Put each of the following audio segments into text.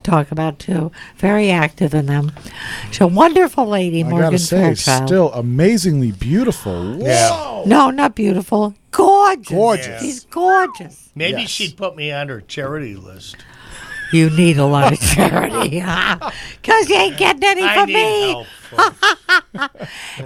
talk about, too. Very active in them. She's a wonderful lady, Morgan I gotta say, Fairchild. still amazingly beautiful. Whoa. Yeah. No, not beautiful. Gorgeous. Gorgeous. She's gorgeous. Maybe Yes. she'd put me on her charity list. You need a lot of charity, because you ain't getting any I from need me. help. folks.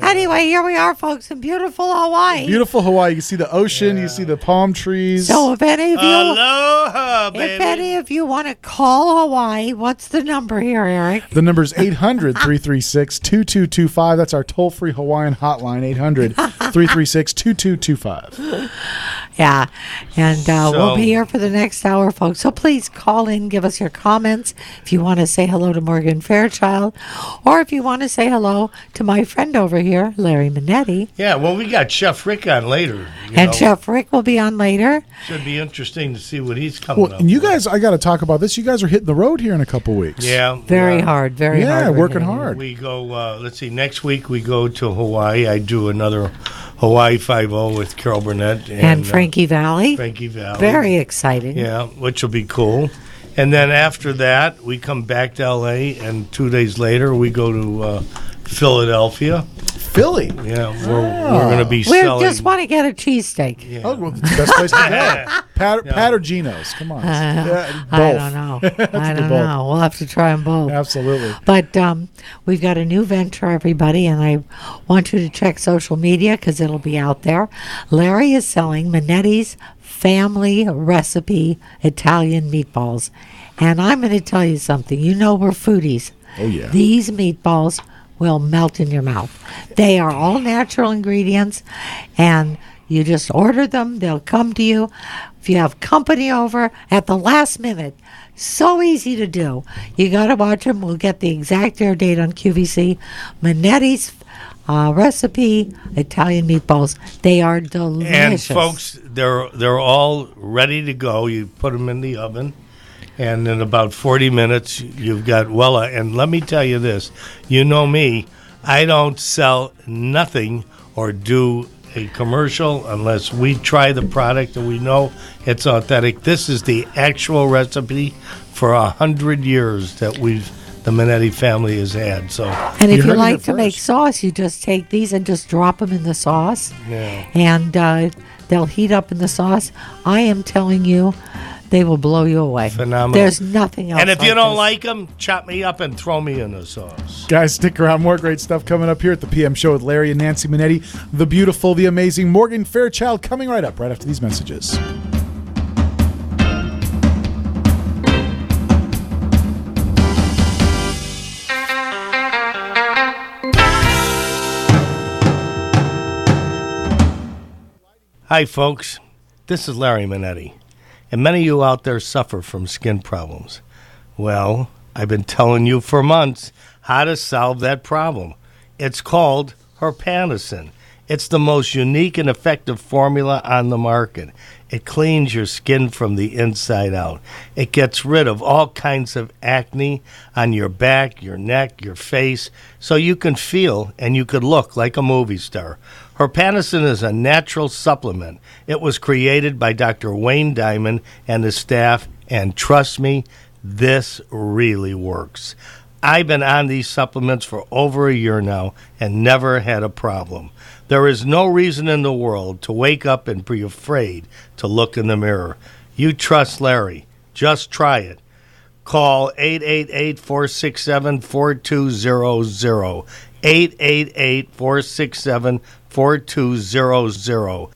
Anyway, here we are, folks, in beautiful Hawaii. Beautiful Hawaii. You see the ocean. You see the palm trees. So if any of you, Aloha, baby. if any of you want to call Hawaii, what's the number here, Eric? The number's 800-336-2225. That's our toll-free Hawaiian hotline, 800-336-2225. Yeah, and we'll So- be here for the next hour, folks. So please call in, give us your comments. If you want to say hello to Morgan Fairchild, or if you want to say hello to my friend over here, Larry Manetti. Yeah, well, we got Chef Rick on later. And Chef Rick will be on later. Should be interesting to see what he's coming Well, up and you with. guys, I got to talk about this. You guys are hitting the road here in a couple weeks. Yeah. Very yeah. hard, very hard. Yeah, we're working hitting. hard. We go, let's see, next week we go to Hawaii. I do another Hawaii 5-0 with Carol Burnett. And Frankie Valley. Frankie Valley. Very exciting. Yeah, which will be cool. And then after that, we come back to L.A., and 2 days later, we go to Philadelphia. Philly. Yeah, we're going to be We selling. just want to get a cheesesteak. Yeah. Oh, well, it's the best place to go. Pat or Geno's. Come on. Yeah, both. I don't know. I don't both. know. We'll have to try them both. Absolutely. But we've got a new venture, everybody, and I want you to check social media because it'll be out there. Larry is selling Manetti's family recipe Italian meatballs. And I'm going to tell you something. You know we're foodies. Oh, yeah. These meatballs will melt in your mouth. They are all natural ingredients, and you just order them. They'll come to you. If you have company over at the last minute, so easy to do. You got to watch them. We'll get the exact air date on QVC. Manetti's recipe Italian meatballs. They are delicious. And folks, they're all ready to go. You put them in the oven, and in about 40 minutes, you've got Wella. And let me tell you this. You know me. I don't sell nothing or do a commercial unless we try the product and we know it's authentic. This is the actual recipe for 100 years that the Manetti family has had. So, And if You you heard it like here to make first. sauce, you just take these and just drop them in the sauce. yeah. And they'll heat up in the sauce. I am telling you, they will blow you away. Phenomenal. There's nothing else. And if you like don't this. like them, chop me up and throw me in the sauce. Guys, stick around. More great stuff coming up here at the PM Show with Larry and Nancy Manetti. The beautiful, the amazing Morgan Fairchild coming right up, right after these messages. Hi, folks. This is Larry Manetti. And many of you out there suffer from skin problems. Well, I've been telling you for months how to solve that problem. It's called Herpanicin. It's the most unique and effective formula on the market. It cleans your skin from the inside out. It gets rid of all kinds of acne on your back, your neck, your face, so you can feel and you could look like a movie star. Herpanicin is a natural supplement. It was created by Dr. Wayne Diamond and his staff, and trust me, this really works. I've been on these supplements for over a year now and never had a problem. There is no reason in the world to wake up and be afraid to look in the mirror. You trust Larry. Just try it. Call 888-467-4200. 888-467-4200.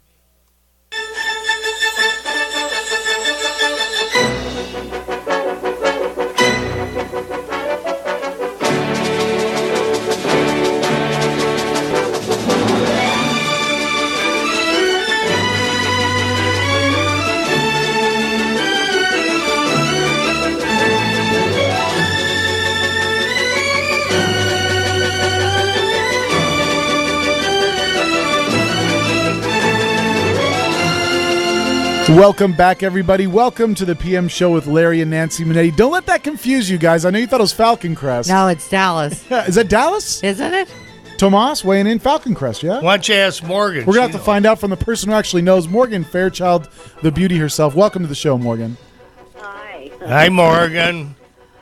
Welcome back, everybody. Welcome to the PM Show with Larry and Nancy Manetti. Don't let that confuse you guys. I know you thought it was Falcon Crest. No, it's Dallas, Yeah, is that Dallas? isn't it? Tomas weighing in Falcon Crest, yeah? Why don't you ask Morgan? We're going to have She to find out from the person who actually knows. Morgan Fairchild, the beauty herself. Welcome to the show, Morgan. Hi. knows. Hi, Morgan.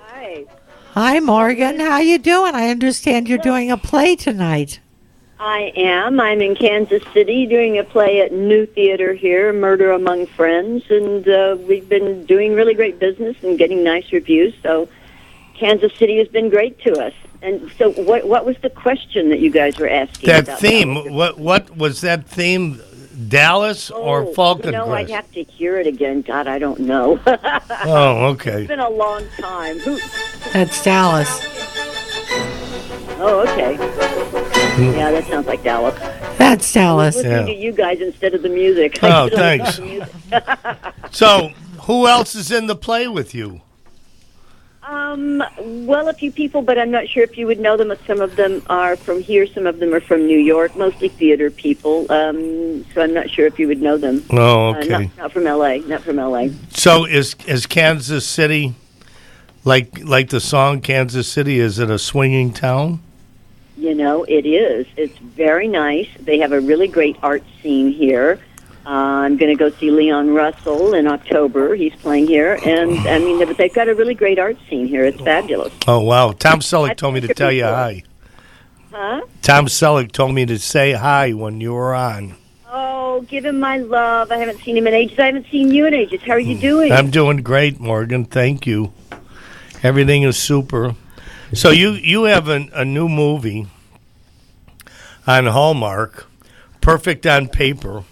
Hi. Hi. Hi, Morgan. How you doing? I understand you're doing a play tonight. I am. I'm in Kansas City doing a play at New Theater here, Murder Among Friends, and we've been doing really great business and getting nice reviews, so Kansas City has been great to us. And so what was the question that you guys were asking That about theme, Dallas? what was that theme, Dallas or Falcon No, I'd Crest? have to hear it again. God, I don't know. Oh, okay. It's been a long time. That's Dallas. Oh, okay. Yeah, that sounds like Dallas. That's Dallas. Listening to you guys instead of the music. Oh, thanks. So, who else is in the play with you? Well, a few people, but I'm not sure if you would know them. Some of them are from here, some of them are from New York, mostly theater people. So I'm not sure if you would know them. Oh, okay. Not from L.A. Not from L.A. So, is Kansas City like the song Kansas City? Is it a swinging town? You know, it is. It's very nice. They have a really great art scene here. I'm going to go see Leon Russell in October. He's playing here. And, I mean, they've got a really great art scene here. It's fabulous. Oh, wow. Tom Selleck told me to tell you hi. Huh? Tom Selleck told me to say hi when you were on. Oh, give him my love. I haven't seen him in ages. I haven't seen you in ages. How are you doing? I'm doing great, Morgan. Thank you. Everything is super. So you have a new movie on Hallmark, Perfect on Paper,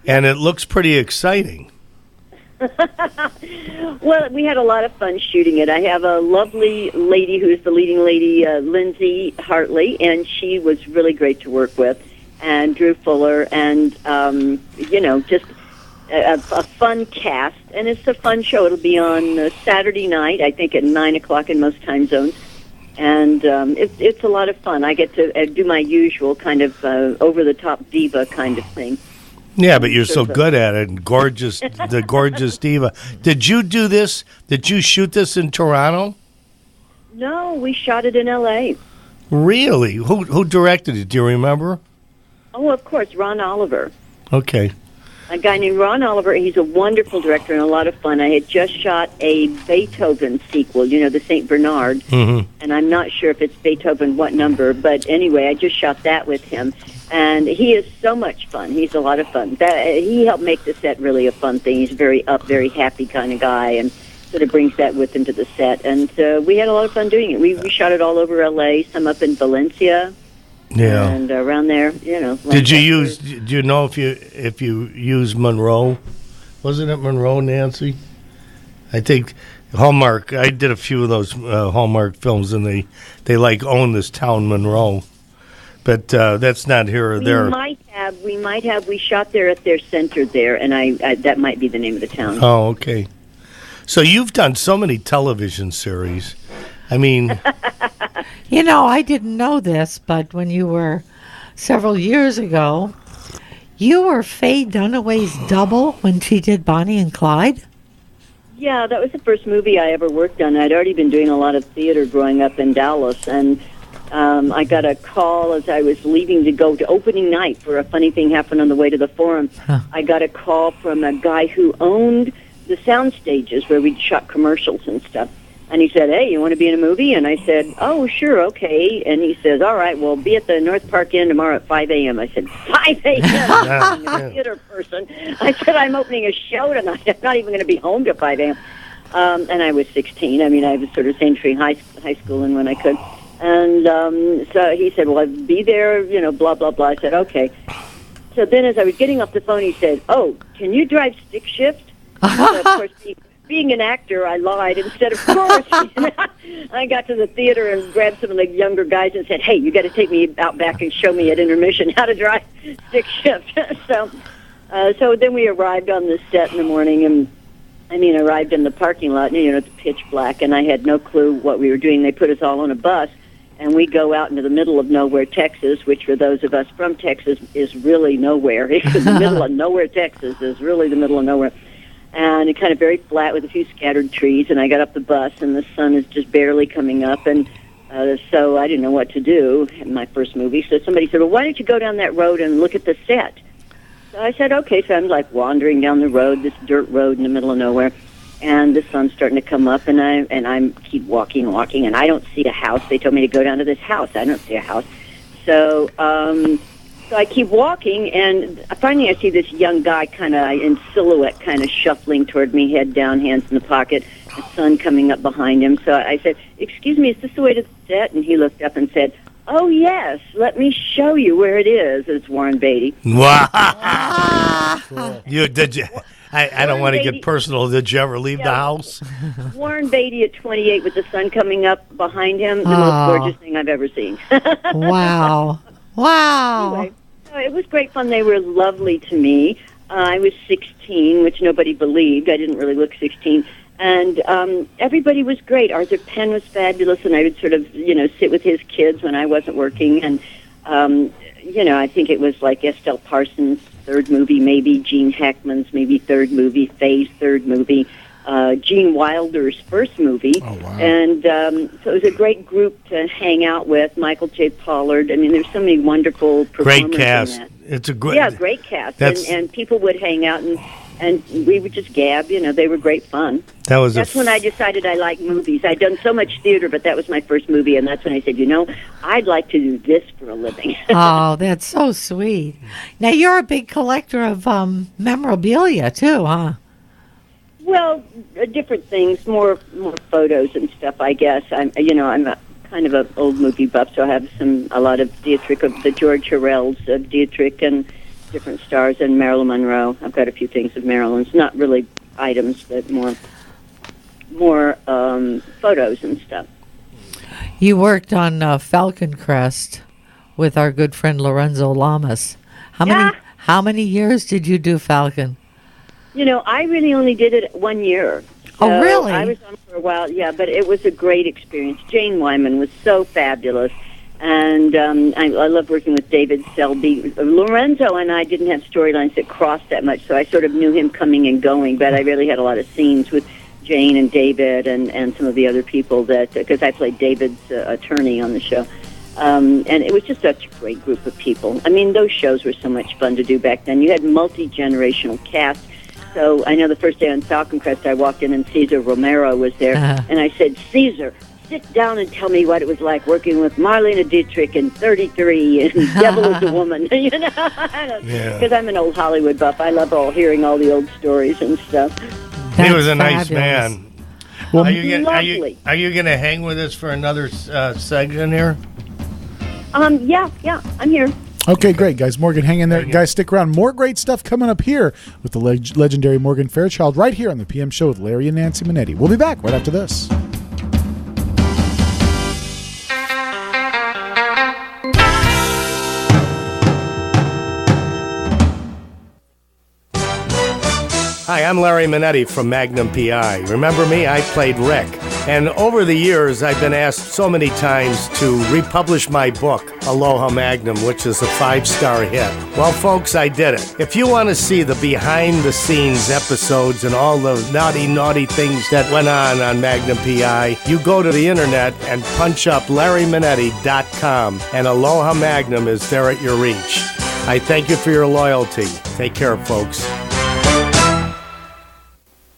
and it looks pretty exciting. Well, we had a lot of fun shooting it. I have a lovely lady who's the leading lady, Lindsay Hartley, and she was really great to work with, and Drew Fuller, and, just a fun cast, and it's a fun show. It'll be on Saturday night, I think at 9 o'clock in most time zones. And it's a lot of fun. I get to do my usual kind of over-the-top diva kind of thing. Yeah, but you're so good at it. And gorgeous, the gorgeous diva. Did you do this? Did you shoot this in Toronto? No, we shot it in L.A. Really? Who directed it? Do you remember? Oh, of course, Ron Oliver. Okay. A guy named Ron Oliver. He's a wonderful director and a lot of fun. I had just shot a Beethoven sequel, the St. Bernard, and I'm not sure if it's Beethoven what number, but anyway, I just shot that with him, and he is so much fun. He's a lot of fun. He helped make the set really a fun thing. He's a very very happy kind of guy, and sort of brings that with him to the set, and we had a lot of fun doing it. We shot it all over L.A., some up in Valencia. Yeah, and around there, Did you use? Do you know if you use Monroe? Wasn't it Monroe, Nancy? I think Hallmark. I did a few of those Hallmark films, and they own this town, Monroe. But that's not here or there. We might have. We shot there at their center there, and I that might be the name of the town. Oh, okay. So you've done so many television series. I mean. I didn't know this, but when you were several years ago, you were Faye Dunaway's double when she did Bonnie and Clyde? Yeah, that was the first movie I ever worked on. I'd already been doing a lot of theater growing up in Dallas, and I got a call as I was leaving to go to opening night for a funny thing happened on the way to the Forum. I got a call from a guy who owned the sound stages where we'd shot commercials and stuff. And he said, "Hey, you want to be in a movie?" And I said, "Oh, sure, okay." And he says, "All right, well, be at the North Park Inn tomorrow at 5 a.m. I said, 5 a.m.? I'm a theater person. I said, "I'm opening a show tonight. I'm not even going to be home till 5 a.m." And I was 16. I mean, I was sort of entering high school and when I could. And so he said, "Well, I'd be there, blah, blah, blah." I said, "Okay." So then as I was getting off the phone, he said, "Oh, can you drive stick shift?" So, of course, being an actor, I lied and said, "Of course." I got to the theater and grabbed some of the younger guys and said, "Hey, you got to take me out back and show me at intermission how to drive stick shift." So then we arrived on the set in the morning, and arrived in the parking lot, and it's pitch black, and I had no clue what we were doing. They put us all on a bus, and we go out into the middle of nowhere, Texas, which for those of us from Texas is really nowhere. Because the middle of nowhere, Texas is really the middle of nowhere. And it kind of very flat with a few scattered trees, and I got up the bus, and the sun is just barely coming up, and so I didn't know what to do in my first movie. So somebody said, "Well, why don't you go down that road and look at the set?" So I said, "Okay." So I'm like wandering down the road, this dirt road in the middle of nowhere, and the sun's starting to come up, and I'm keep walking, and I don't see a house. They told me to go down to this house. I don't see a house. So I keep walking, and finally I see this young guy kind of in silhouette, kind of shuffling toward me, head down, hands in the pocket, the sun coming up behind him. So I said, "Excuse me, is this the way to the set?" And he looked up and said, "Oh, yes, let me show you where it is." It's Warren Beatty. Wow. I don't want to get personal. Did you ever leave the house? Warren Beatty at 28 with the sun coming up behind him, the most gorgeous thing I've ever seen. Wow. Anyway, it was great fun. They were lovely to me. I was 16, which nobody believed. I didn't really look 16. And everybody was great. Arthur Penn was fabulous, and I would sort of, sit with his kids when I wasn't working. And, I think it was like Estelle Parsons' third movie, maybe Gene Hackman's maybe third movie, Faye's third movie, Gene Wilder's first movie. Oh, wow. And so it was a great group to hang out with. Michael J. Pollard. I mean, there's so many wonderful performers. Great cast. In that. It's a great... great cast. And people would hang out and we would just gab. They were great fun. That's when I decided I liked movies. I'd done so much theater, but that was my first movie, and that's when I said, I'd like to do this for a living. Oh, that's so sweet. Now, you're a big collector of memorabilia, too, huh? Well, different things, more photos and stuff, I guess. I'm a kind of an old movie buff, so I have a lot of Dietrich, of the George Hurrells of Dietrich and different stars, and Marilyn Monroe. I've got a few things of Marilyn's, not really items, but more photos and stuff. You worked on Falcon Crest with our good friend Lorenzo Lamas. How many years did you do Falcon? I really only did it 1 year. Oh, really? I was on for a while, yeah, but it was a great experience. Jane Wyman was so fabulous, and I love working with David Selby. Lorenzo and I didn't have storylines that crossed that much, so I sort of knew him coming and going, but I really had a lot of scenes with Jane and David and some of the other people because I played David's attorney on the show. And it was just such a great group of people. I mean, those shows were so much fun to do back then. You had multi-generational cast. So I know the first day on Falcon Crest, I walked in and Cesar Romero was there. And I said, "Cesar, sit down and tell me what it was like working with Marlene Dietrich in 33 and Devil is a Woman." Because I'm an old Hollywood buff. I love hearing all the old stories and stuff. He was a nice man. Well, are you going to hang with us for another segment here? Yeah, I'm here. Okay, great, guys. Morgan, hang in there. Guys, stick around. More great stuff coming up here with the legendary Morgan Fairchild right here on the PM Show with Larry and Nancy Manetti. We'll be back right after this. Hi, I'm Larry Manetti from Magnum PI. Remember me? I played Rick. And over the years, I've been asked so many times to republish my book, Aloha Magnum, which is a 5-star hit. Well, folks, I did it. If you want to see the behind-the-scenes episodes and all the naughty things that went on Magnum PI, you go to the internet and punch up LarryManetti.com, and Aloha Magnum is there at your reach. I thank you for your loyalty. Take care, folks.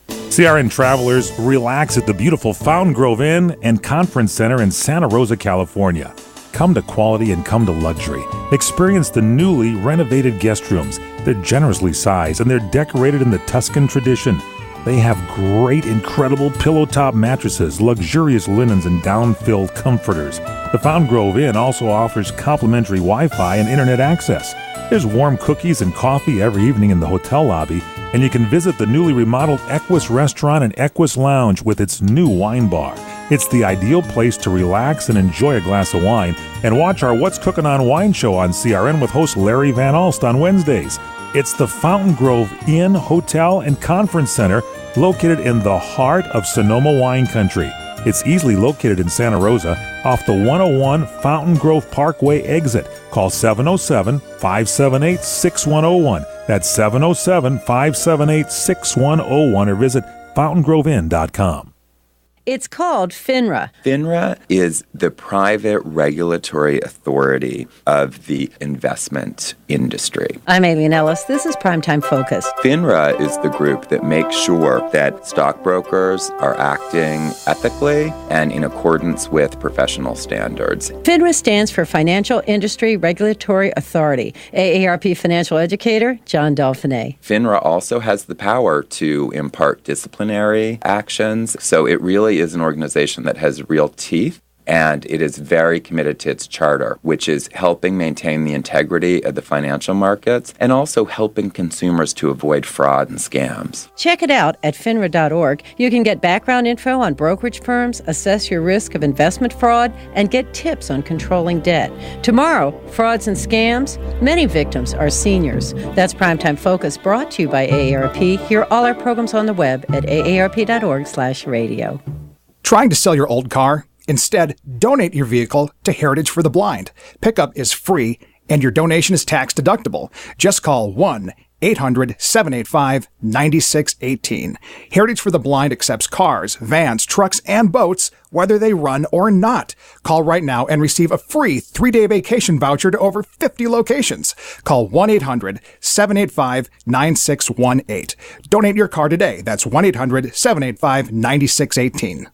CRN travelers, relax at the beautiful Fountain Grove Inn and Conference Center in Santa Rosa, California. Come to quality and come to luxury. Experience the newly renovated guest rooms. They're generously sized and they're decorated in the Tuscan tradition. They have great, incredible pillow-top mattresses, luxurious linens, and down-filled comforters. The Fountain Grove Inn also offers complimentary Wi-Fi and internet access. There's warm cookies and coffee every evening in the hotel lobby, and you can visit the newly remodeled Equus Restaurant and Equus Lounge with its new wine bar. It's the ideal place to relax and enjoy a glass of wine and watch our What's Cooking on Wine show on CRN with host Larry Van Alst on Wednesdays. It's the Fountain Grove Inn, Hotel, and Conference Center located in the heart of Sonoma wine country. It's easily located in Santa Rosa off the 101 Fountain Grove Parkway exit. Call 707-578-6101. That's 707-578-6101 or visit fountaingroveinns.com. It's called FINRA. FINRA is the private regulatory authority of the investment industry. I'm Aileen Ellis. This is Primetime Focus. FINRA is the group that makes sure that stockbrokers are acting ethically and in accordance with professional standards. FINRA stands for Financial Industry Regulatory Authority. AARP financial educator John Delphinet. FINRA also has the power to impart disciplinary actions, so it really is an organization that has real teeth. And it is very committed to its charter, which is helping maintain the integrity of the financial markets and also helping consumers to avoid fraud and scams. Check it out at finra.org. You can get background info on brokerage firms, assess your risk of investment fraud, and get tips on controlling debt. Tomorrow, frauds and scams. Many victims are seniors. That's Primetime Focus, brought to you by AARP. Hear all our programs on the web at aarp.org/radio. Trying to sell your old car? Instead, donate your vehicle to Heritage for the Blind. Pickup is free, and your donation is tax deductible. Just call 1-800-785-9618. Heritage for the Blind accepts cars, vans, trucks, and boats, whether they run or not. Call right now and receive a free 3-day vacation voucher to over 50 locations. Call 1-800-785-9618. Donate your car today. That's 1-800-785-9618.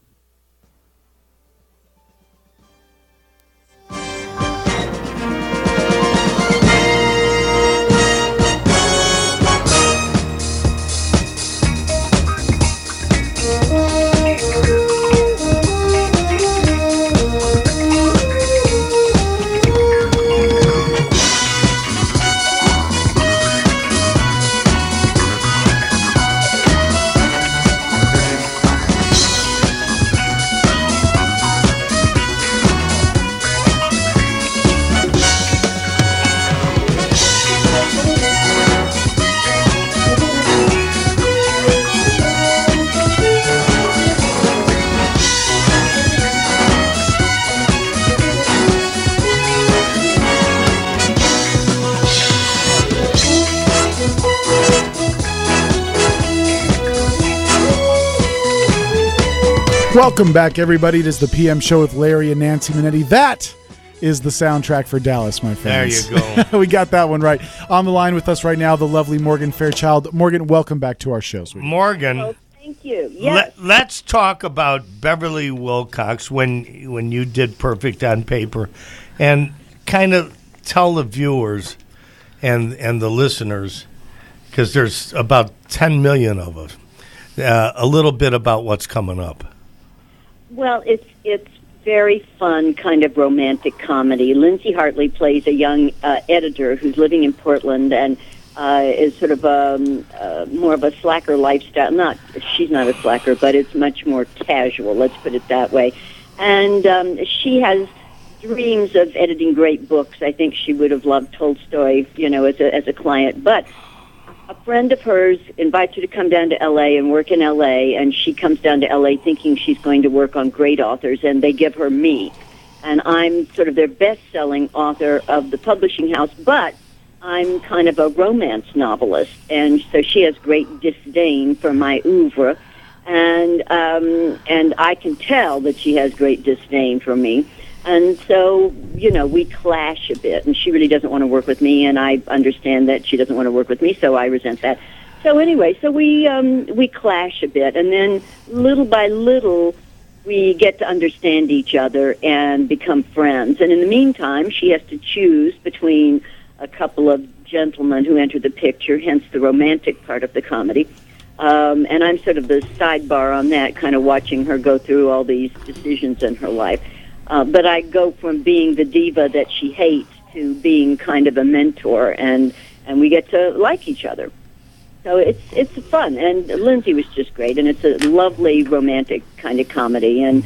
Welcome back, everybody. It is the PM Show with Larry and Nancy Manetti. That is the soundtrack for Dallas, my friends. There you go. We got that one right. On the line with us right now, the lovely Morgan Fairchild. Morgan, welcome back to our show, sweetie. Morgan. Oh, thank you. Yes. Let's talk about Beverly Wilcox when you did Perfect on Paper, and kind of tell the viewers and the listeners, because there's about 10 million of us, a little bit about what's coming up. Well, it's very fun, kind of romantic comedy. Lindsay Hartley plays a young editor who's living in Portland and is sort of more of a slacker lifestyle. She's not a slacker, but it's much more casual. Let's put it that way. And she has dreams of editing great books. I think she would have loved Tolstoy, as a client, but a friend of hers invites her to come down to L.A. and work in L.A., and she comes down to L.A. thinking she's going to work on great authors, and they give her me. And I'm sort of their best-selling author of the publishing house, but I'm kind of a romance novelist, and so she has great disdain for my oeuvre, and I can tell that she has great disdain for me. And so, we clash a bit, and she really doesn't want to work with me, and I understand that she doesn't want to work with me, so I resent that. So anyway, we clash a bit, and then little by little, we get to understand each other and become friends. And in the meantime, she has to choose between a couple of gentlemen who enter the picture, hence the romantic part of the comedy. And I'm sort of the sidebar on that, kind of watching her go through all these decisions in her life. But I go from being the diva that she hates to being kind of a mentor, and we get to like each other. So it's fun, and Lindsay was just great, and it's a lovely romantic kind of comedy. And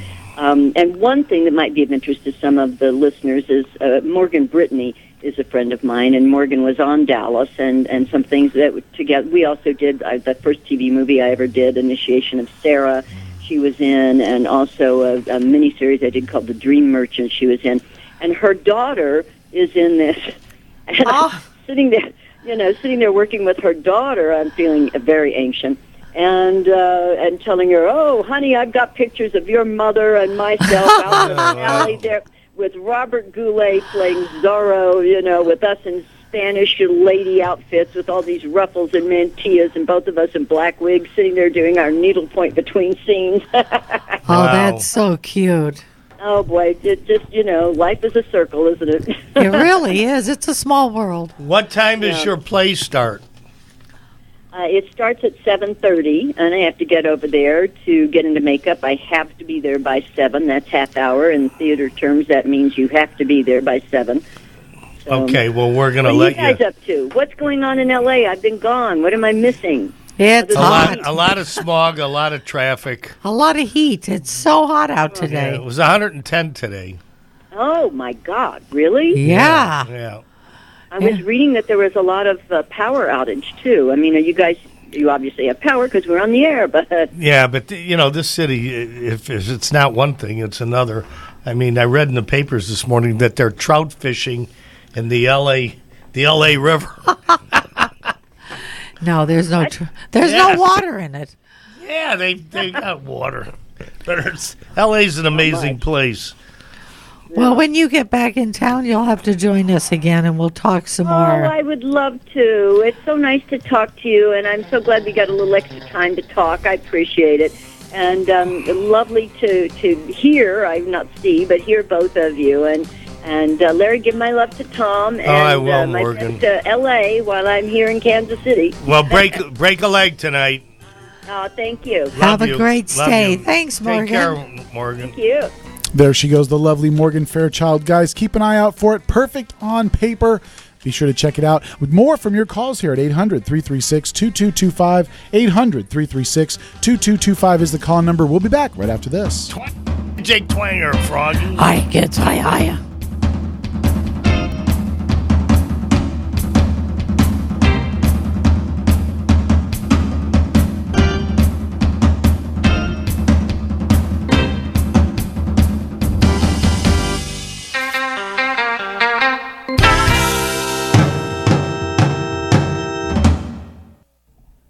one thing that might be of interest to some of the listeners is Morgan Brittany is a friend of mine, and Morgan was on Dallas, and some things that together we also did. The first TV movie I ever did, Initiation of Sarah, she was in, and also a miniseries I did called The Dream Merchant she was in. And her daughter is in this. And I'm sitting there working with her daughter. I'm feeling very ancient. and telling her, "Oh, honey, I've got pictures of your mother and myself out in the alley there with Robert Goulet playing Zorro, with us in Spanish lady outfits with all these ruffles and mantillas, and both of us in black wigs sitting there doing our needlepoint between scenes." Oh, that's so cute. Oh, boy. It just, life is a circle, isn't it? It really is. It's a small world. What time does your play start? It starts at 7:30, and I have to get over there to get into makeup. I have to be there by 7. That's half hour. In theater terms, that means you have to be there by 7. So, okay, well, we're going to let you... What are you guys up to? What's going on in L.A.? I've been gone. What am I missing? It's hot. A lot of smog, a lot of traffic. A lot of heat. It's so hot out today. Yeah, it was 110 today. Oh, my God. Really? Yeah. Yeah. I was reading that there was a lot of power outage, too. I mean, you obviously have power because we're on the air, but... Yeah, but, this city, if it's not one thing, it's another. I mean, I read in the papers this morning that they're trout fishing in the L.A. River. No, there's no no water in it. Yeah, they got water. But L.A.'s an amazing place. Well, when you get back in town, you'll have to join us again, and we'll talk some more. Oh, I would love to. It's so nice to talk to you, and I'm so glad we got a little extra time to talk. I appreciate it. And lovely to hear, I not see, but hear both of you. And Larry, give my love to Tom and I will, my Morgan. best to L.A. while I'm here in Kansas City. Well, break a leg tonight. Oh, thank you. Have a great stay. Thanks, Morgan. Take care, Morgan. Thank you. There she goes, the lovely Morgan Fairchild. Guys, keep an eye out for it. Perfect on paper. Be sure to check it out. With more from your calls here at 800-336-2225. 800-336-2225 is the call number. We'll be back right after this. Jake Twanger, Froggy. I get high.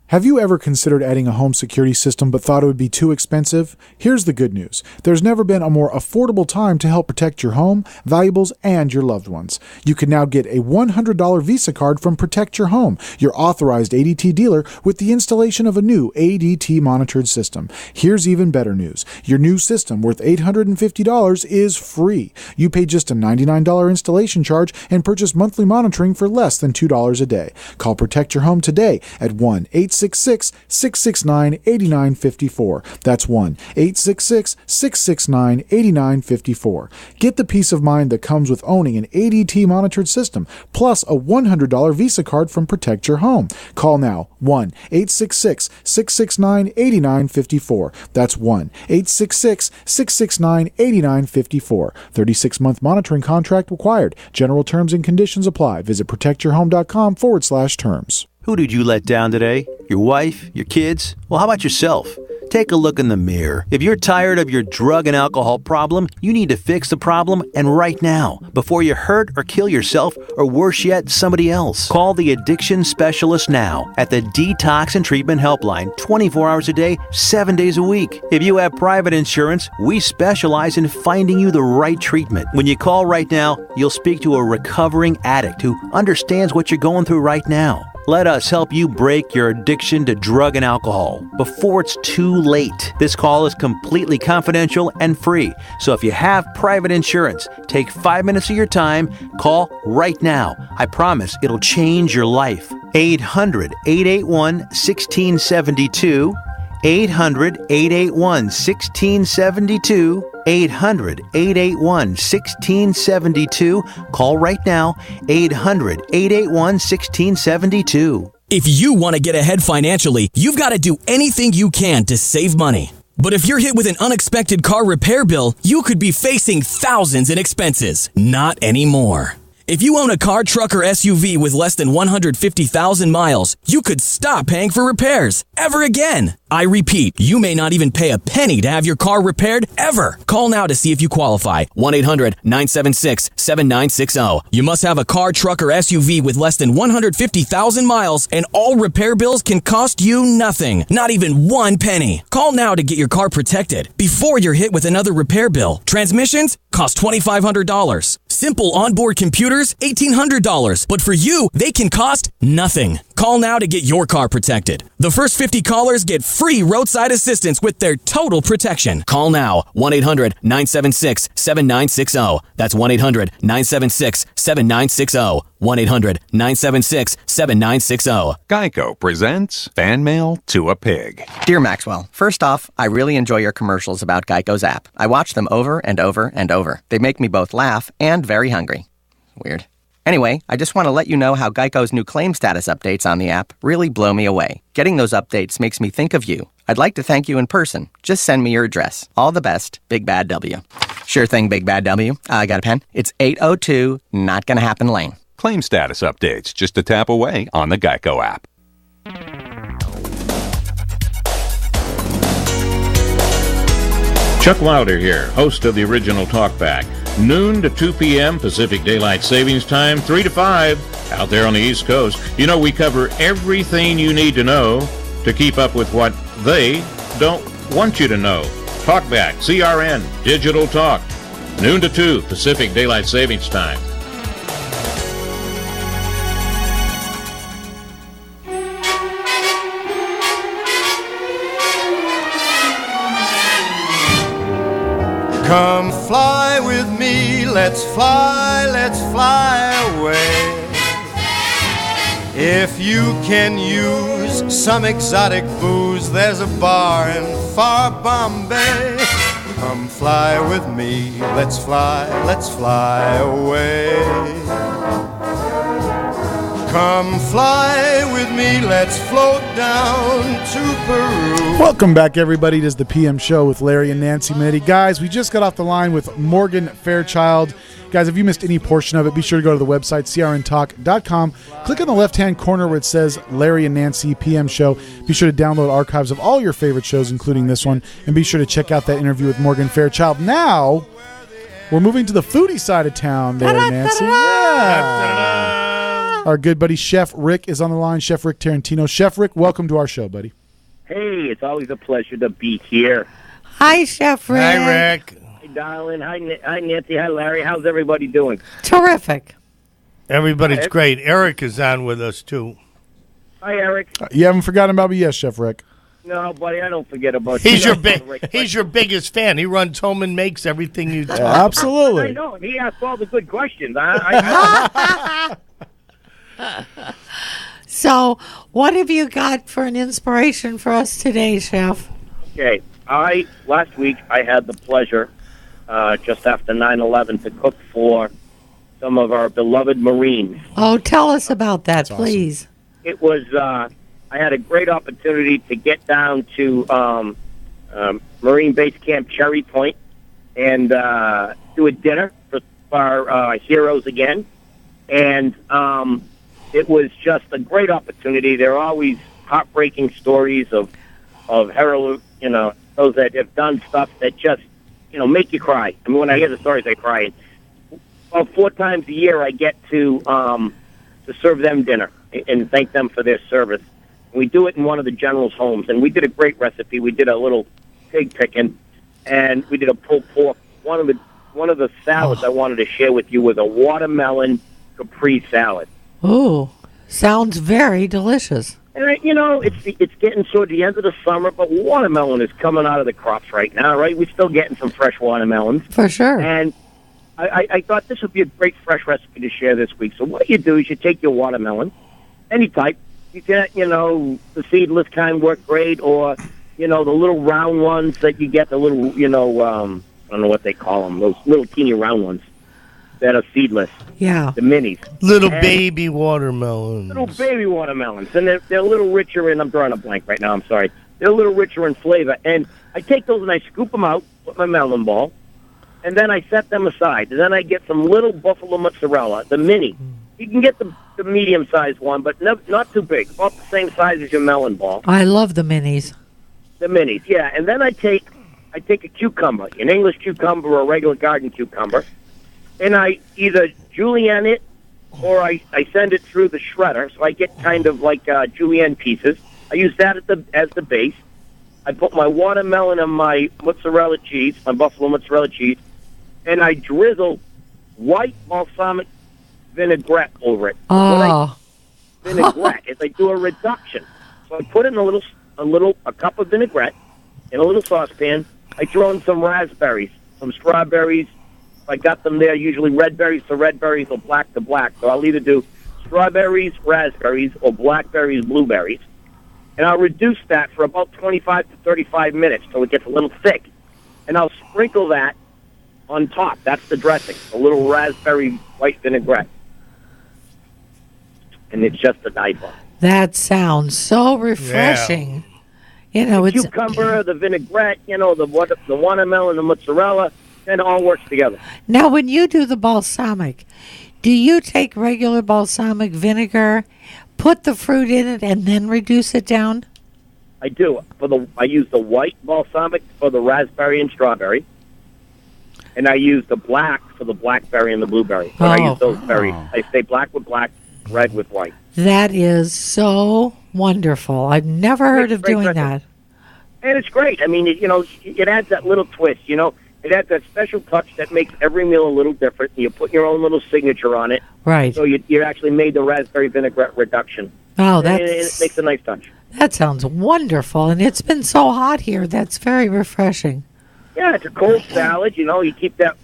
Have you ever considered adding a home security system but thought it would be too expensive? Here's the good news. There's never been a more affordable time to help protect your home, valuables, and your loved ones. You can now get a $100 Visa card from Protect Your Home, your authorized ADT dealer, with the installation of a new ADT monitored system. Here's even better news. Your new system, worth $850, is free. You pay just a $99 installation charge and purchase monthly monitoring for less than $2 a day. Call Protect Your Home today at 1-866-669-8954. That's 1-866-669-8954. Get the peace of mind that comes with owning an ADT monitored system, plus a $100 Visa card from Protect Your Home. Call now, 1-866-669-8954. That's 1-866-669-8954. 36-month monitoring contract required. General terms and conditions apply. Visit protectyourhome.com/terms. Who did you let down today? Your wife? Your kids? Well, how about yourself? Take a look in the mirror. If you're tired of your drug and alcohol problem, you need to fix the problem, and right now, before you hurt or kill yourself, or worse yet, somebody else. Call the addiction specialist now at the Detox and Treatment Helpline, 24 hours a day, 7 days a week. If you have private insurance, we specialize in finding you the right treatment. When you call right now, you'll speak to a recovering addict who understands what you're going through right now. Let us help you break your addiction to drug and alcohol before it's too late. This call is completely confidential and free. So if you have private insurance, take 5 minutes of your time. Call right now. I promise it'll change your life. 800-881-1672. 800-881-1672. 800-881-1672. Call right now. 800-881-1672. If you want to get ahead financially, you've got to do anything you can to save money. But if you're hit with an unexpected car repair bill, you could be facing thousands in expenses. Not anymore. If you own a car, truck, or SUV with less than 150,000 miles, you could stop paying for repairs ever again. I repeat, you may not even pay a penny to have your car repaired ever. Call now to see if you qualify. 1-800-976-7960. You must have a car, truck, or SUV with less than 150,000 miles, and all repair bills can cost you nothing, not even 1 penny. Call now to get your car protected before you're hit with another repair bill. Transmissions cost $2,500. Simple onboard computers, $1,800. But for you, they can cost nothing. Call now to get your car protected. The first 50 callers get free roadside assistance with their total protection. Call now, 1-800-976-7960. That's 1-800-976-7960. 1-800-976-7960. Geico presents Fan Mail to a Pig. Dear Maxwell, first off, I really enjoy your commercials about Geico's app. I watch them over and over and over. They make me both laugh and very hungry. Weird. Anyway, I just want to let you know how Geico's new claim status updates on the app really blow me away. Getting those updates makes me think of you. I'd like to thank you in person. Just send me your address. All the best, Big Bad W. Sure thing, Big Bad W. I got a pen. It's 802 Not Gonna Happen Lane. Claim status updates just a tap away on the Geico app. Chuck Wilder here, host of the original Talkback. Noon to 2 p.m. Pacific Daylight Savings Time, 3 to 5 out there on the East Coast. You know, we cover everything you need to know to keep up with what they don't want you to know. Talkback, CRN, Digital Talk, noon to 2 Pacific Daylight Savings Time. Come fly with me, let's fly away. If you can use some exotic booze, there's a bar in far Bombay. Come fly with me, let's fly away. Come fly with me, let's float down to Peru. Welcome back, everybody. It is the PM Show with Larry and Nancy Manetti. Guys, we just got off the line with Morgan Fairchild. Guys, if you missed any portion of it, be sure to go to the website, crntalk.com. Click on the left-hand corner where it says Larry and Nancy PM Show. Be sure to download archives of all your favorite shows, including this one. And be sure to check out that interview with Morgan Fairchild. Now, we're moving to the foodie side of town there, Nancy. Yeah. Our good buddy Chef Rick is on the line. Chef Rick Tarantino. Chef Rick, welcome to our show, buddy. Hey, it's always a pleasure to be here. Hi, Chef Rick. Hi, Rick. Hi, darling. Hi, Nancy. Hi, Larry. How's everybody doing? Terrific. Everybody's great. Eric is on with us, too. Hi, Eric. You haven't forgotten about me yet, Chef Rick. No, buddy, I don't forget about He's you. He's your biggest fan. He runs home and makes everything you do. Absolutely. I know. He asks all the good questions. So, what have you got for an inspiration for us today, Chef? Okay. Last week, I had the pleasure, just after 9/11, to cook for some of our beloved Marines. Oh, tell us about that, please. It was, I had a great opportunity to get down to Marine Base Camp Cherry Point and do a dinner for our heroes again. And it was just a great opportunity. There are always heartbreaking stories of heroic, those that have done stuff that just, make you cry. I mean, when I hear the stories, I cry. About 4 times a year, I get to serve them dinner and thank them for their service. And we do it in one of the generals' homes, and we did a great recipe. We did a little pig picking, and we did a pulled pork. One of the salads I wanted to share with you was a watermelon Capri salad. Ooh, sounds very delicious. And it's getting toward the end of the summer, but watermelon is coming out of the crops right now, right? We're still getting some fresh watermelons. For sure. And I thought this would be a great fresh recipe to share this week. So what you do is you take your watermelon, any type. You get, the seedless kind work great, or, the little round ones that you get, the little, I don't know what they call them, those little teeny round ones that are seedless. Yeah. The minis. Little baby watermelons. Little baby watermelons. And they're a little richer in, I'm drawing a blank right now, I'm sorry. They're a little richer in flavor. And I take those and I scoop them out with my melon ball. and then I set them aside. And then I get some little buffalo mozzarella, the mini. You can get the medium-sized one, but not too big, about the same size as your melon ball. I love the minis. The minis, yeah. And then I take a cucumber, an English cucumber or a regular garden cucumber, and I either julienne it or I send it through the shredder, so I get kind of like julienne pieces. I use that as the base. I put my watermelon and my mozzarella cheese, my buffalo mozzarella cheese, and I drizzle white balsamic vinaigrette over it. Oh. Vinaigrette is I do a reduction. So I put in a cup of vinaigrette in a little saucepan. I throw in some raspberries, some strawberries. If I got them there, usually red berries to red berries or black to black. So I'll either do strawberries, raspberries, or blackberries, blueberries. And I'll reduce that for about 25 to 35 minutes till it gets a little thick. And I'll sprinkle that on top. That's the dressing, a little raspberry white vinaigrette. And it's just a die for. That sounds so refreshing. Yeah. You know, the cucumber, the vinaigrette, the watermelon, the mozzarella, and it all works together. Now, when you do the balsamic, do you take regular balsamic vinegar, put the fruit in it, and then reduce it down? I do. I use the white balsamic for the raspberry and strawberry, and I use the black for the blackberry and the blueberry. But I use those berries. I say black with black, red with white. That is so wonderful. I've never heard of doing that. And it's great. I mean, it adds that little twist, It adds that special touch that makes every meal a little different. You put your own little signature on it. Right. So you actually made the raspberry vinaigrette reduction. Oh, and it makes a nice touch. That sounds wonderful. And it's been so hot here. That's very refreshing. Yeah, it's a cold salad. You keep that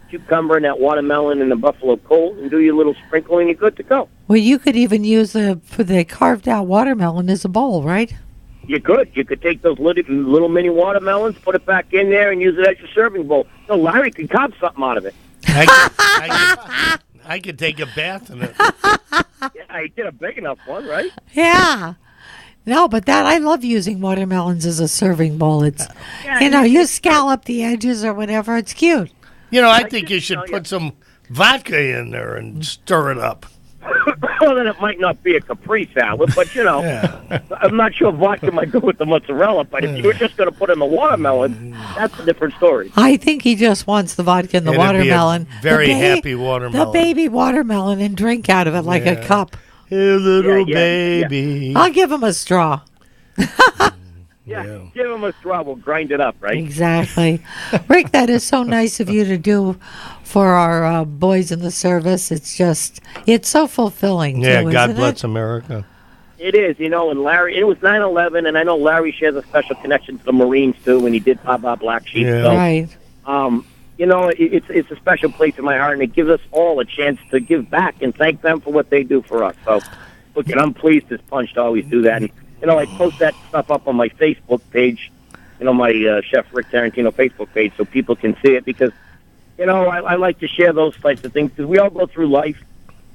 cucumber and that watermelon and the buffalo cold and do your little sprinkle and you're good to go. Well, you could even use the carved out watermelon as a bowl, right? You could. You could take those little mini watermelons, put it back in there, and use it as your serving bowl. So Larry could carve something out of it. I could take a bath in it. Yeah, I did a big enough one, right? Yeah. No, but I love using watermelons as a serving bowl. It's, you scallop the edges or whatever. It's cute. I think you should put some vodka in there and stir it up. Well, then it might not be a Capri salad, but I'm not sure vodka might go with the mozzarella. But if you were just going to put in the watermelon, that's a different story. I think he just wants the vodka and the watermelon. Very happy watermelon. The baby watermelon and drink out of it like a cup. Hey, little baby. I'll give him a straw. Yeah, give him a straw. We'll grind it up, right? Exactly. Rick, that is so nice of you to do for our boys in the service. It's so fulfilling. Yeah, too, God isn't bless it? America. It is, and Larry, it was 9/11, and I know Larry shares a special connection to the Marines, too, when he did Baba Black Sheep. Yeah. So, right. It's a special place in my heart, and it gives us all a chance to give back and thank them for what they do for us. So, look, and I'm pleased as punch to always do that. And, I post that stuff up on my Facebook page, my Chef Rick Tarantino Facebook page, so people can see it because, I like to share those types of things because we all go through life,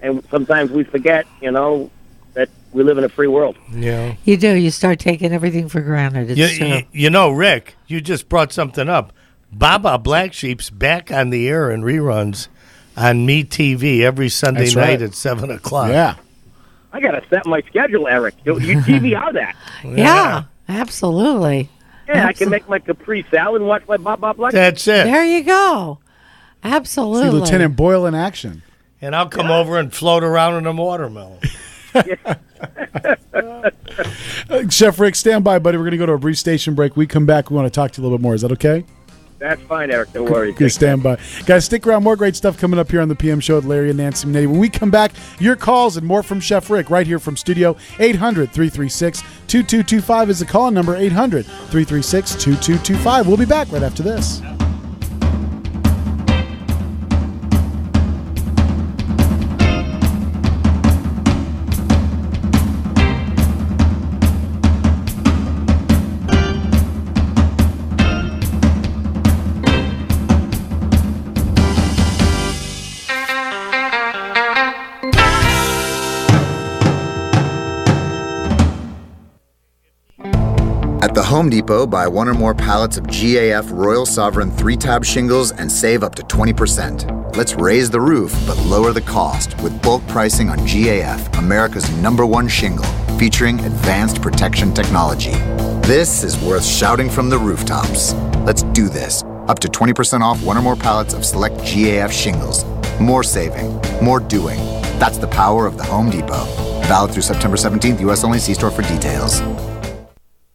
and sometimes we forget, that we live in a free world. Yeah. You do. You start taking everything for granted. It's true. Rick, you just brought something up. Baba Black Sheep's back on the air in reruns on Me TV every Sunday night at 7 o'clock. Yeah. I got to set my schedule, Eric. You DVR that. Yeah, absolutely. Yeah, I can make my Capri salad and watch my Baba Black. That's it. There you go. Absolutely. See Lieutenant Boyle in action. And I'll come over and float around in a watermelon. Chef Rick, stand by, buddy. We're going to go to a brief station break. We come back. We want to talk to you a little bit more. Is that okay? That's fine, Eric. Don't worry. Good, stand by. Guys, stick around. More great stuff coming up here on the PM Show with Larry and Nancy Manetti. When we come back, your calls and more from Chef Rick right here from Studio 800-336-2225 is the call number, 800-336-2225. We'll be back right after this. At At the Home Depot, buy one or more pallets of GAF Royal Sovereign 3-tab shingles and save up to 20%. Let's raise the roof, but lower the cost with bulk pricing on GAF, America's #1 shingle, featuring advanced protection technology. This is worth shouting from the rooftops. Let's do this. Up to 20% off one or more pallets of select GAF shingles. More saving, more doing. That's the power of the Home Depot. Valid through September 17th, U.S. only. See store for details.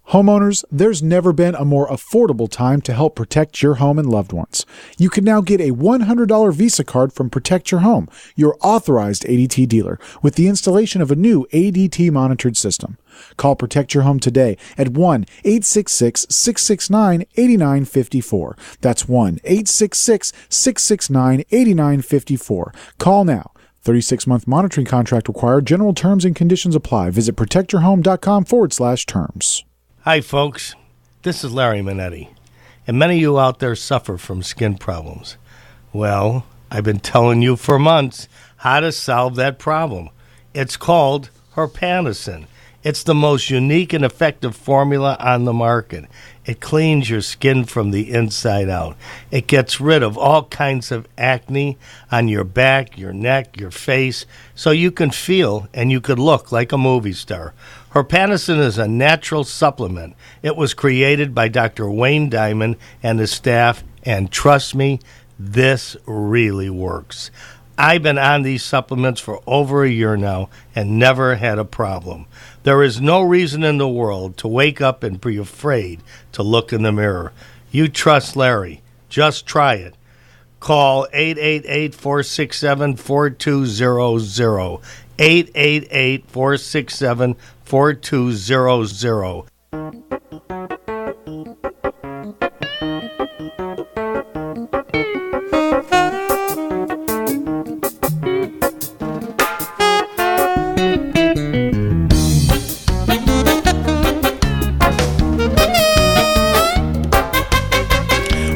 Homeowners, there's never been a more affordable time to help protect your home and loved ones. You can now get a $100 Visa card from Protect Your Home, your authorized ADT dealer, with the installation of a new ADT monitored system. Call Protect Your Home today at 1-866-669-8954. That's 1-866-669-8954. Call now. 36-month monitoring contract required. General terms and conditions apply. Visit protectyourhome.com/terms. Hi, folks. This is Larry Manetti. And many of you out there suffer from skin problems. Well, I've been telling you for months how to solve that problem. It's called Herpanicin. It's the most unique and effective formula on the market. It cleans your skin from the inside out. It gets rid of all kinds of acne on your back, your neck, your face, so you can feel and you could look like a movie star. Herpanicin is a natural supplement. It was created by Dr. Wayne Diamond and his staff, and trust me, this really works. I've been on these supplements for over a year now and never had a problem. There is no reason in the world to wake up and be afraid to look in the mirror. You trust Larry. Just try it. Call 888-467-4200. 888-467-4200.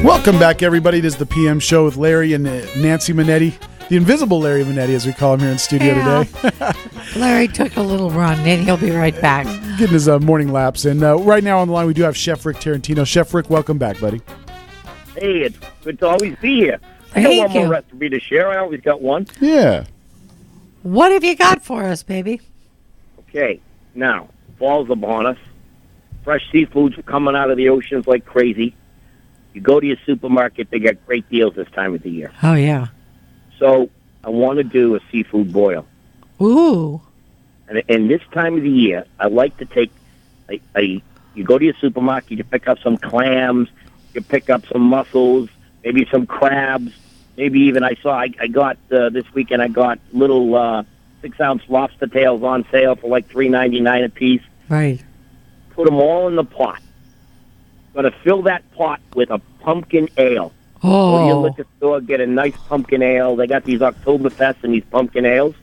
Welcome back, everybody. It is the PM Show with Larry and Nancy Manetti, the invisible Larry Manetti, as we call him here in studio today. Larry took a little run, and he'll be right back. Getting his morning laps. And right now on the line, we do have Chef Rick Tarantino. Chef Rick, welcome back, buddy. Hey, it's good to always be here. I got one more recipe to share. I always got one. Yeah. What have you got for us, baby? Okay, now, fall's upon us. Fresh seafood's coming out of the oceans like crazy. You go to your supermarket, they got great deals this time of the year. Oh, yeah. So I want to do a seafood boil. Ooh. And this time of the year, I like to take you go to your supermarket, you pick up some clams, you pick up some mussels, maybe some crabs, maybe even I got this weekend, I got little 6-ounce lobster tails on sale for like $3.99 a piece. Right. Put them all in the pot. Going to fill that pot with a pumpkin ale. Oh. Go to your liquor store, get a nice pumpkin ale. They got these Oktoberfest and these pumpkin ales.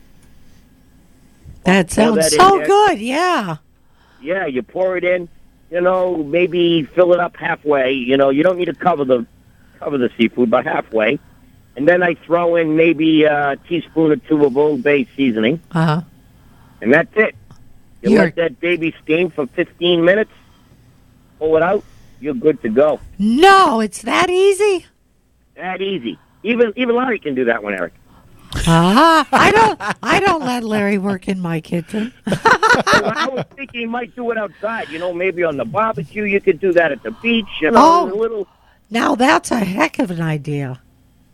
That sounds so good, yeah. Yeah, you pour it in, maybe fill it up halfway. You don't need to cover the seafood, but halfway. And then I throw in maybe a teaspoon or two of Old Bay seasoning. Uh-huh. And that's it. You let that baby steam for 15 minutes, pull it out, you're good to go. No, it's that easy? That easy. Even Larry can do that one, Eric. I don't let Larry work in my kitchen. I was thinking he might do it outside. Maybe on the barbecue. You could do that at the beach. Now that's a heck of an idea.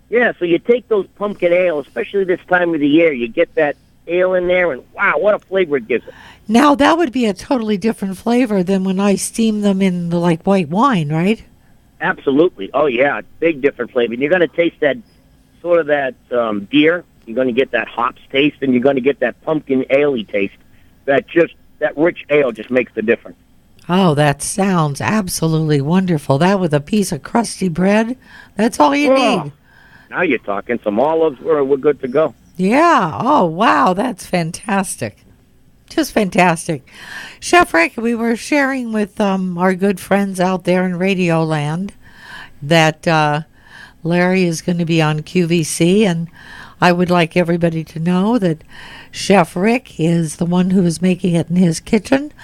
Yeah, so you take those pumpkin ale, especially this time of the year. You get that ale in there, and wow, what a flavor it gives it. Now, that would be a totally different flavor than when I steam them in like white wine, right? Absolutely. Oh, yeah, big different flavor. And you're going to taste that sort of that beer. You're going to get that hops taste, and you're going to get that pumpkin ale-y taste. That rich ale just makes the difference. Oh, that sounds absolutely wonderful. That with a piece of crusty bread, that's all you need. Now you're talking. Some olives, we're good to go. Yeah. Oh, wow, that's fantastic. Just fantastic. Chef Rick, we were sharing with our good friends out there in Radio Land that Larry is going to be on QVC, and I would like everybody to know that Chef Rick is the one who is making it in his kitchen.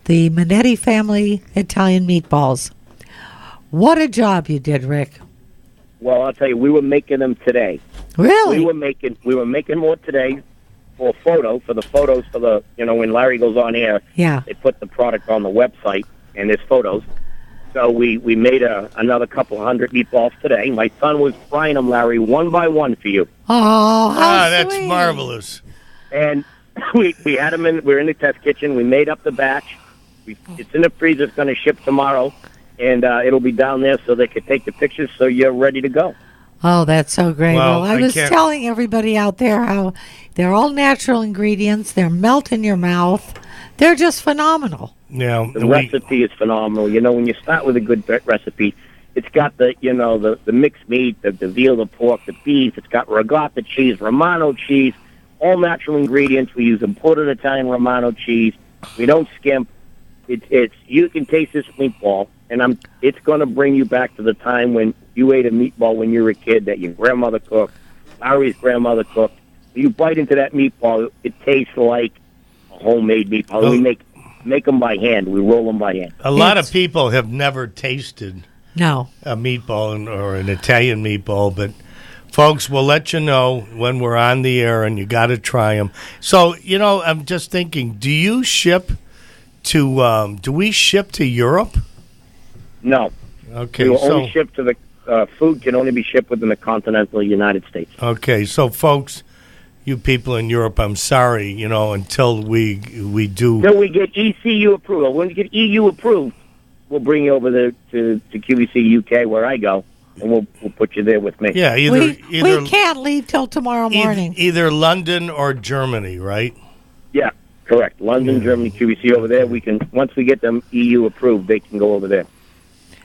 the Manetti family Italian meatballs. What a job you did, Rick. Well, I'll tell you, we were making them today. Really? We were making more today for the photos for the, when Larry goes on air. Yeah. They put the product on the website, and there's photos. So we made another couple hundred meatballs today. My son was frying them, Larry, one by one for you. Oh, how that's sweet. marvelous. And we had them we're in the test kitchen. We made up the batch. It's in the freezer. It's going to ship tomorrow. And it'll be down there so they can take the pictures so you're ready to go. Oh, that's so great. Well, I was telling everybody out there how they're all natural ingredients. They're melt in your mouth. They're just phenomenal. Yeah, the recipe is phenomenal. When you start with a good recipe, it's got the mixed meat, the veal, the pork, the beef. It's got ricotta cheese, Romano cheese, all natural ingredients. We use imported Italian Romano cheese. We don't skimp. It's you can taste this meatball, and it's going to bring you back to the time when you ate a meatball when you were a kid that your grandmother cooked, Larry's grandmother cooked. You bite into that meatball, it tastes like a homemade meatball. We make them by hand. We roll them by hand. A lot of people have never tasted a meatball or an Italian meatball, but folks, we'll let you know when we're on the air, and you got to try them. So, I'm just thinking, do you ship to? Do we ship to Europe? No. Okay, We will so only ship to the food can only be shipped within the continental United States. okay, so folks, you people in Europe, I'm sorry, until we do. Until we get ECU approval. When we get EU approved, we'll bring you over there to QVC UK where I go, and we'll put you there with me. Yeah, we can't leave till tomorrow morning. Either London or Germany, right? Yeah, correct. London, Germany, QVC over there. We can once we get them EU approved, they can go over there.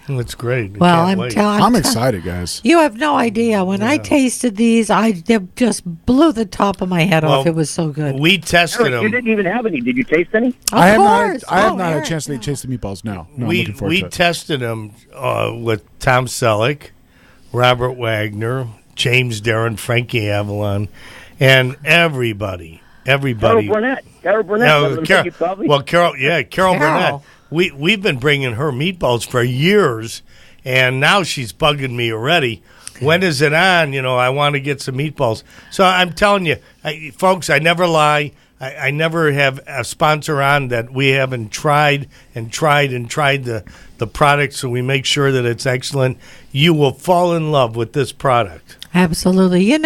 That's great. Well, I'm excited, guys. You have no idea. When I tasted these, they just blew the top of my head off. It was so good. We tested Eric, them. You didn't even have any. Did you taste any? I have not had a chance to taste the meatballs. No, I'm looking forward we to it. tested them with Tom Selleck, Robert Wagner, James Darren, Frankie Avalon, and everybody. Carol Burnett. Carol Burnett. Carol Burnett. We've been bringing her meatballs for years, and now she's bugging me already. When is it on? I want to get some meatballs. So I'm telling you, folks, I never lie. I never have a sponsor on that we haven't tried the product, so we make sure that it's excellent. You will fall in love with this product. Absolutely.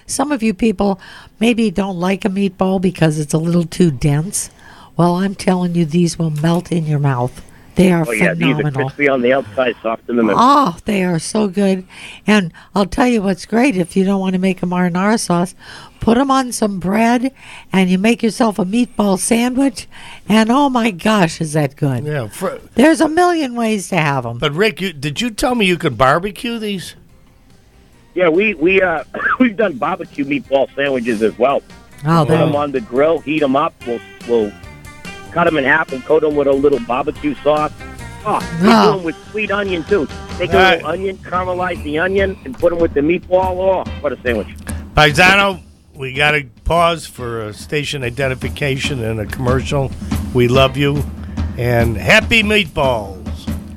Some of you people maybe don't like a meatball because it's a little too dense. Well, I'm telling you, these will melt in your mouth. They are phenomenal. These are crispy on the outside, soft in the middle. Oh, they are so good. And I'll tell you what's great. If you don't want to make a marinara sauce, put them on some bread, and you make yourself a meatball sandwich, and oh my gosh, is that good. Yeah. There's a million ways to have them. But, Rick, did you tell me you could barbecue these? Yeah, we've done barbecue meatball sandwiches as well. Oh, put them on the grill, heat them up. We'll cut them in half and coat them with a little barbecue sauce. We do them with sweet onion, too. Take a little onion, caramelize the onion, and put them with the meatball. Oh, what a sandwich. Paisano, we got to pause for a station identification and a commercial. We love you, and happy meatballs.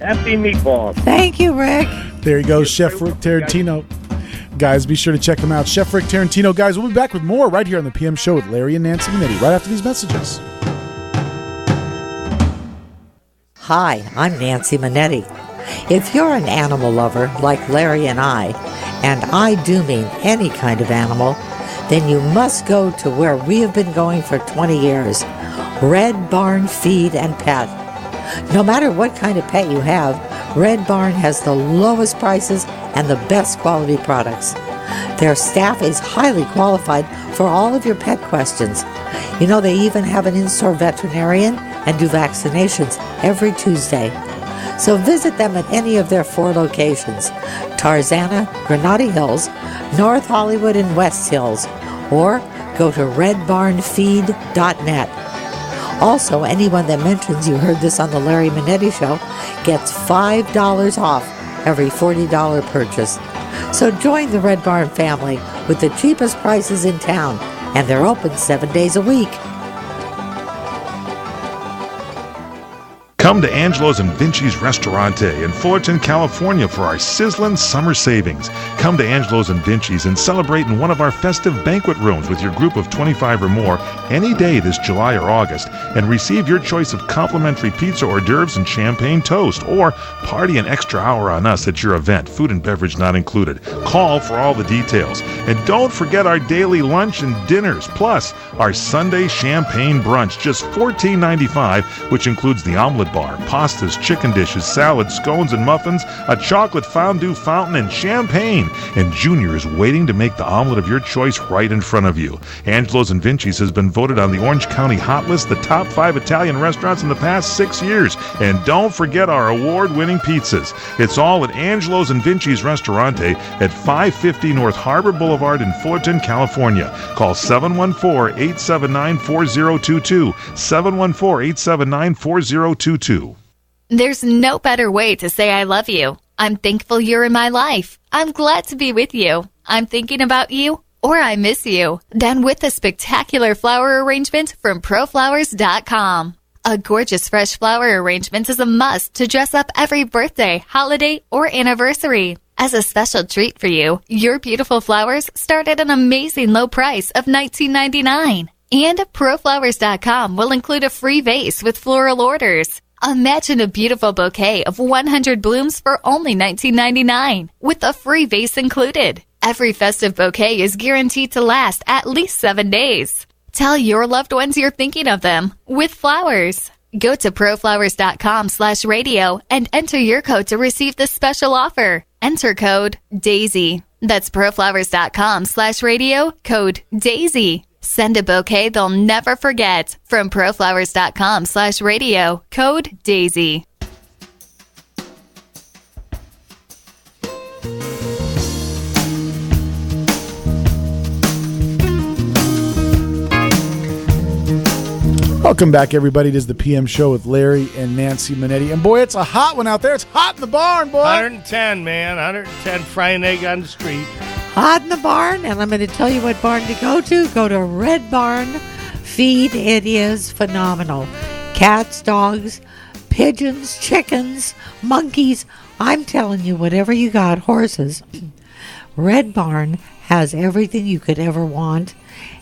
Happy meatballs. Thank you, Rick. There you go, Chef Rick Tarantino. Guys, be sure to check them out. Chef Rick Tarantino. Guys, we'll be back with more right here on the PM Show with Larry and Nancy Manetti right after these messages. Hi, I'm Nancy Manetti. If you're an animal lover like Larry and I do mean any kind of animal, then you must go to where we have been going for 20 years, Red Barn Feed and Pet. No matter what kind of pet you have, Red Barn has the lowest prices and the best quality products. Their staff is highly qualified for all of your pet questions. They even have an in-store veterinarian and do vaccinations every Tuesday. So visit them at any of their 4 locations, Tarzana, Granada Hills, North Hollywood, and West Hills, or go to redbarnfeed.net. Also, anyone that mentions you heard this on the Larry Manetti Show gets $5 off every $40 purchase. So join the Red Barn family with the cheapest prices in town, and they're open 7 days a week. Come to Angelo's and Vinci's Restaurante in Fullerton, California for our sizzling summer savings. Come to Angelo's and Vinci's and celebrate in one of our festive banquet rooms with your group of 25 or more any day this July or August and receive your choice of complimentary pizza hors d'oeuvres and champagne toast, or party an extra hour on us at your event, food and beverage not included. Call for all the details. And don't forget our daily lunch and dinners, plus our Sunday champagne brunch, just $14.95, which includes the omelet bar, pastas, chicken dishes, salads, scones and muffins, a chocolate fondue fountain, and champagne. And Junior is waiting to make the omelet of your choice right in front of you. Angelo's and Vinci's has been voted on the Orange County Hot List, the top 5 Italian restaurants in the past 6 years. And don't forget our award-winning pizzas. It's all at Angelo's and Vinci's Restaurante at 550 North Harbor Boulevard in Fullerton, California. Call 714-879-4022, 714-879-4022. There's no better way to say I love you. I'm thankful you're in my life. I'm glad to be with you. I'm thinking about you, or I miss you. Done with a spectacular flower arrangement from ProFlowers.com. A gorgeous fresh flower arrangement is a must to dress up every birthday, holiday, or anniversary. As a special treat for you, your beautiful flowers start at an amazing low price of $19.99. And ProFlowers.com will include a free vase with floral orders. Imagine a beautiful bouquet of 100 blooms for only $19.99, with a free vase included. Every festive bouquet is guaranteed to last at least 7 days. Tell your loved ones you're thinking of them with flowers. Go to proflowers.com/radio and enter your code to receive this special offer. Enter code DAISY. That's proflowers.com/radio, code DAISY. Send a bouquet they'll never forget from proflowers.com/radio, code DAISY. Welcome back, everybody. It is the PM Show with Larry and Nancy Manetti. And boy, it's a hot one out there. It's hot in the barn, boy. 110, man. 110, fry an egg on the street. Hot in the barn, and I'm going to tell you what barn to go to. Go to Red Barn Feed. It is phenomenal. Cats, dogs, pigeons, chickens, monkeys. I'm telling you, whatever you got, horses. Red Barn has everything you could ever want,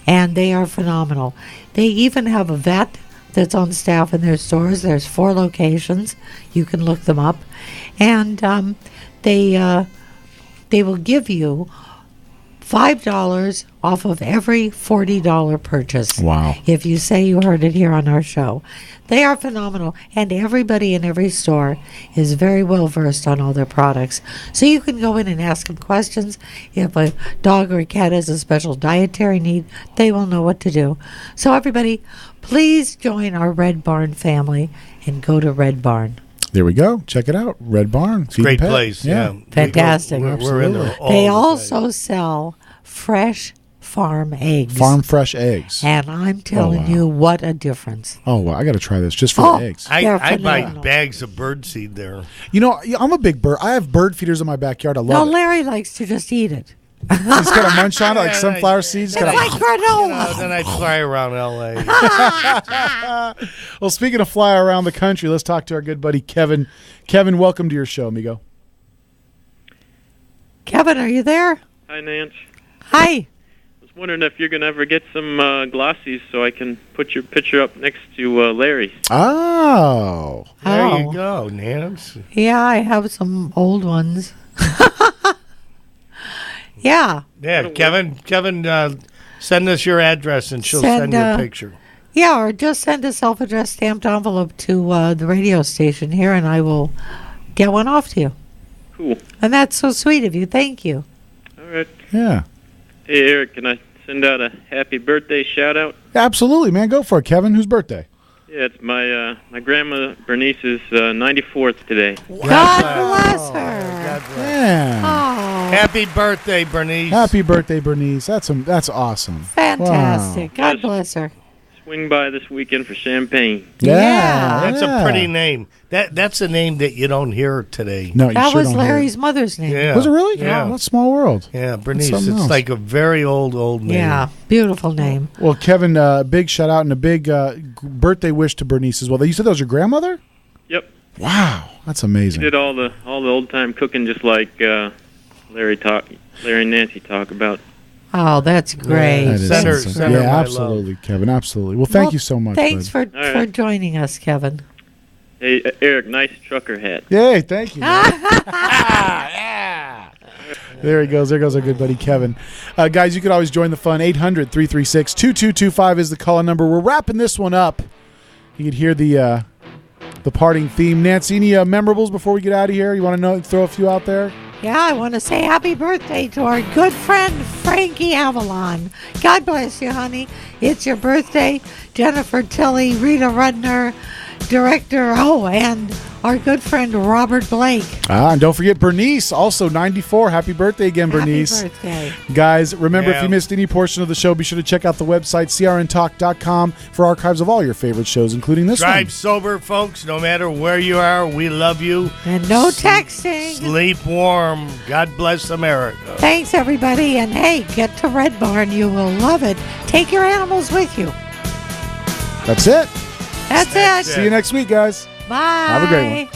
and they are phenomenal. They even have a vet that's on staff in their stores. There's 4 locations. You can look them up. And they will give you $5 off of every $40 purchase. Wow. If you say you heard it here on our show. They are phenomenal, and everybody in every store is very well versed on all their products. So you can go in and ask them questions. If a dog or a cat has a special dietary need, they will know what to do. So everybody, please join our Red Barn family and go to Red Barn. There we go. Check it out. Red Barn. Great place. Yeah. Fantastic. We're in there all They the also sell fresh farm eggs. Farm fresh eggs. And I'm telling you, what a difference. Oh, wow. I got to try this just for the eggs. I buy bags of birdseed there. You know, I'm a big bird. I have bird feeders in my backyard. I love it. Larry likes to just eat it. He's got to munch on it like sunflower seeds. It's like granola. Then I fly around L.A. Well, speaking of fly around the country, let's talk to our good buddy Kevin. Kevin, welcome to your show, amigo. Kevin, are you there? Hi, Nance. Hi. I was wondering if you're going to ever get some glossies so I can put your picture up next to Larry. Oh. There you go, Nance. Yeah, I have some old ones. Yeah. Yeah, Kevin, send us your address and she'll send you a picture. Yeah, or just send a self-addressed stamped envelope to the radio station here, and I will get one off to you. Cool. And that's so sweet of you. Thank you. All right. Yeah. Hey, Eric, can I send out a happy birthday shout-out? Absolutely, man. Go for it, Kevin. Whose birthday? Yeah, it's my grandma Bernice's 94th today. God bless her. God bless. Yeah. Oh, Happy birthday, Bernice. Happy birthday, Bernice. That's awesome. fantastic. Wow. God bless her. Swing by this weekend for champagne. Yeah. That's a pretty name. That's a name that you don't hear today. No, you That sure was don't hear Larry's mother's name. Yeah. Was it really? Yeah. What small world. Yeah, Bernice. That's It's something else. like a very old name. Yeah, beautiful name. Well, Kevin, big shout out and a big birthday wish to Bernice as well. You said that was your grandmother? Yep. Wow, that's amazing. We did all the old time cooking, just like Larry and Nancy talk about. Oh, that's great. That is awesome. Yeah, absolutely, Kevin. Absolutely. Well, thank you so much. Thanks bud. for joining us, Kevin. Hey, Eric, nice trucker hat. Yay, thank you. Yeah. There he goes. There goes our good buddy Kevin. Guys, you could always join the fun. 800-336-2225 is the call number. We're wrapping this one up. You could hear the parting theme. Nancy, any memorables before we get out of here? You want to throw a few out there? Yeah, I want to say happy birthday to our good friend Frankie Avalon. God bless you, honey. It's your birthday. Jennifer Tilley, Rita Rudner, director, and our good friend Robert Blake. And don't forget Bernice, also 94. Happy birthday again, Bernice. Happy birthday. Guys, remember, if you missed any portion of the show, be sure to check out the website, crntalk.com, for archives of all your favorite shows, including this one. Drive sober, folks, no matter where you are. We love you. And no texting. Sleep warm. God bless America. Thanks, everybody. And hey, get to Red Barn. You will love it. Take your animals with you. That's it. That's it. See you next week, guys. Bye. Have a great one.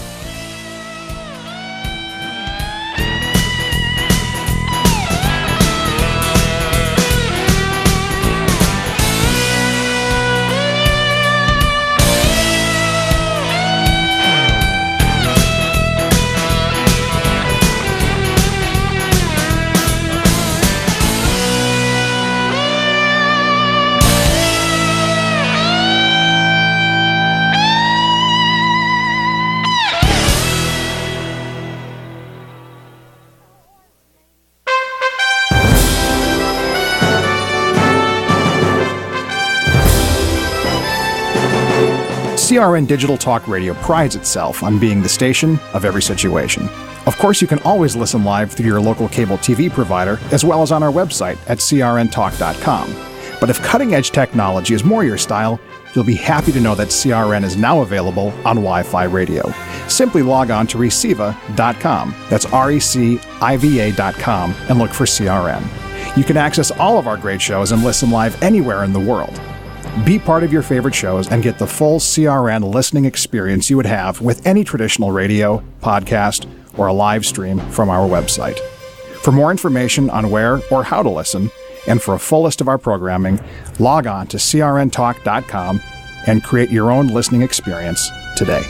CRN Digital Talk Radio prides itself on being the station of every situation. Of course, you can always listen live through your local cable TV provider, as well as on our website at crntalk.com. But if cutting-edge technology is more your style, you'll be happy to know that CRN is now available on Wi-Fi radio. Simply log on to Reciva.com, that's RECIVA.com, and look for CRN. You can access all of our great shows and listen live anywhere in the world. Be part of your favorite shows and get the full CRN listening experience you would have with any traditional radio, podcast, or a live stream from our website. For more information on where or how to listen, and for a full list of our programming, log on to crntalk.com and create your own listening experience today.